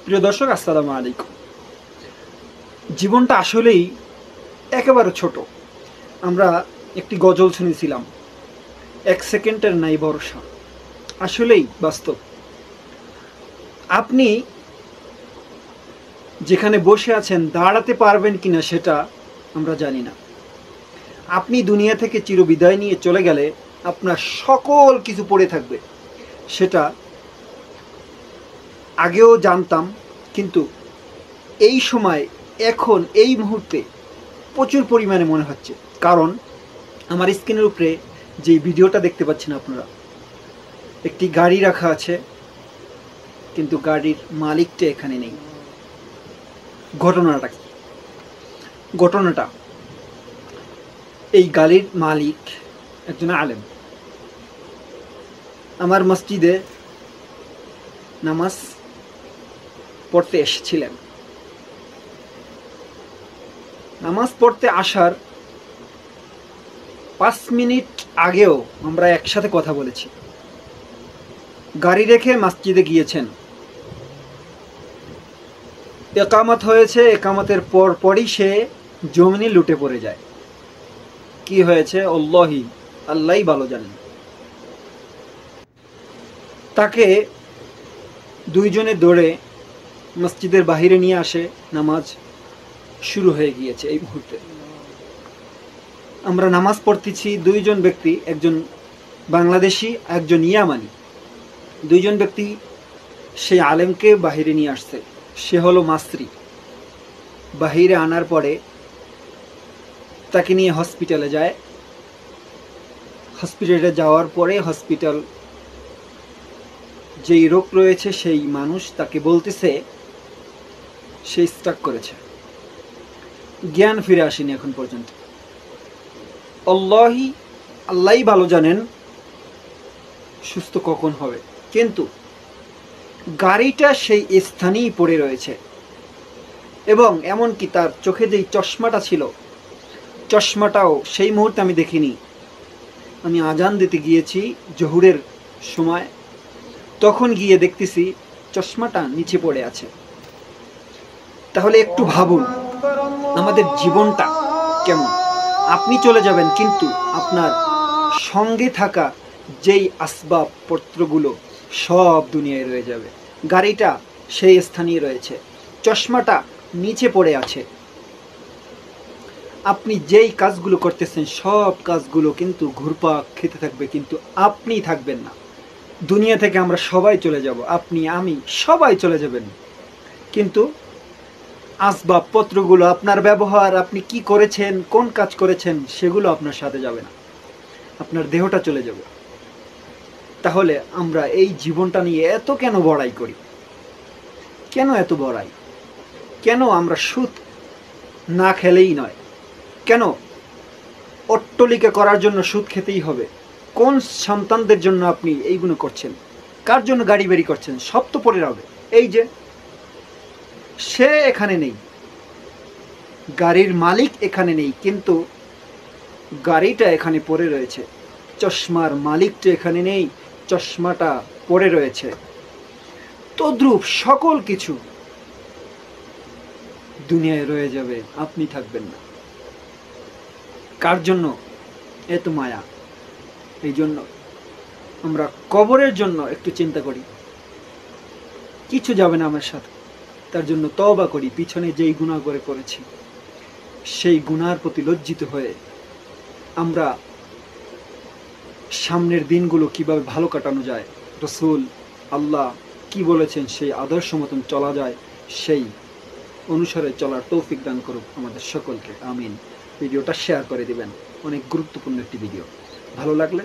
প্রিয় দর্শক, আসসালামু আলাইকুম। জীবনটা আসলেই একেবারে ছোট। আমরা একটি গজল শুনেছিলাম, এক সেকেন্ডের নাই ভরসা। আসলেই বাস্তব। আপনি যেখানে বসে আছেন দাঁড়াতে পারবেন কিনা সেটা আমরা জানি না। আপনি দুনিয়া থেকে চিরবিদায় নিয়ে চলে গেলে আপনার সকল কিছু পড়ে থাকবে, সেটা আগেও জানতাম, কিন্তু এই সময় এখন এই মুহূর্তে প্রচুর পরিমাণে মনে হচ্ছে। কারণ আমার স্ক্রিনের উপরে যে ভিডিওটা দেখতে পাচ্ছেন আপনারা, একটি গাড়ি রাখা আছে, কিন্তু গাড়ির মালিকটা এখানে নেই। ঘটনাটা কি? ঘটনাটা এই গাড়ির মালিক একজন আলেম। আমার মসজিদে নামাজ পড়তে এসেছিলেন। নামাজ পড়তে আসার 5 মিনিট আগেও আমরা একসাথে কথা বলেছি। গাড়ি রেখে মসজিদে গিয়েছেন, একামত হয়েছে, একামতের পরই সে জমিনে লুটে পড়ে যায়। কি হয়েছে আল্লাহই ভালো জানেন। তাকে দুইজনে দৌড়ে মসজিদের বাহিরে নিয়ে আসে। নামাজ শুরু হয়ে গিয়েছে এই মুহূর্তে। আমরা নামাজ পড়তেছি, দুইজন ব্যক্তি, একজন বাংলাদেশি, একজন ইয়ামানি। দুইজন ব্যক্তি সেই আলেমকে বাহিরে নিয়ে আসছে। সে হলো মাসরি। বাহিরে আনার পরে তাকে নিয়ে হসপিটালে যায়। হসপিটালে যাওয়ার পরে হসপিটাল যেই রোগ রয়েছে সেই মানুষ তাকে বলতেছে সে স্ট্রোক করেছে, জ্ঞান ফিরে আসেনি এখন পর্যন্ত। আল্লাহই ভালো জানেন সুস্থ কখন হবে। কিন্তু গাড়িটা সেই স্থানেই পড়ে রয়েছে, এবং এমনকি তার চোখে যেই চশমাটা ছিল, চশমাটাও সেই মুহূর্তে আমি দেখিনি। আমি আজান দিতে গিয়েছি জোহরের সময়, তখন গিয়ে দেখতেছি চশমাটা নিচে পড়ে আছে। তাহলে একটু ভাবুন আমাদের জীবনটা কেমন। আপনি চলে যাবেন, কিন্তু আপনার সঙ্গে থাকা যেই আসবাবপত্রগুলো সব দুনিয়ায় রয়ে যাবে। গাড়িটা সেই স্থানেই রয়েছে, চশমাটা নিচে পড়ে আছে। আপনি যেই কাজগুলো করতেছেন সব কাজগুলো কিন্তু ঘুরপাক খেতে থাকবে, কিন্তু আপনি থাকবেন না। দুনিয়া থেকে আমরা সবাই চলে যাব, আপনি আমি সবাই চলে যাবেন, কিন্তু আসবাবপত্রগুলো, আপনার ব্যবহার, আপনি কি করেছেন, কোন কাজ করেছেন, সেগুলো আপনার সাথে যাবে না। আপনার দেহটা চলে যাবে। তাহলে আমরা এই জীবনটা নিয়ে এত কেন বড়াই করি? কেন এত বড়াই? কেন আমরা সুদ না খেলেই নয়? কেন অট্টালিকা করার জন্য সুদ খেতেই হবে? কোন সন্তানদের জন্য আপনি এইগুলো করছেন? কার জন্য গাড়ি বাড়ি করছেন? সব তো পড়ে রবে। এই যে সে এখানে নেই, গাড়ির মালিক এখানে নেই, কিন্তু গাড়িটা এখানে পড়ে রয়েছে। চশমার মালিকটা এখানে নেই, চশমাটা পড়ে রয়েছে। তদ্রূপ সকল কিছু দুনিয়ায় রয়ে যাবে, আপনি থাকবেন না। কার জন্য এত মায়া? এই জন্য আমরা কবরের জন্য একটু চিন্তা করি, কিছু যাবে না আমার সাথে, তার জন্য তওবা করি। পিছনে যেই গুনাহ করে করেছি সেই গুনার প্রতি লজ্জিত হয়ে আমরা সামনের দিনগুলো কিভাবে ভালো কাটানো যায়, রাসূল আল্লাহ কি বলেছেন সেই আদর্শ মতন চলা যায়, সেই অনুসারে চলার তৌফিক দান করুক আমাদের সকলকে, আমিন। ভিডিওটা শেয়ার করে দিবেন, অনেক গুরুত্বপূর্ণ একটি ভিডিও। ভালো লাগলে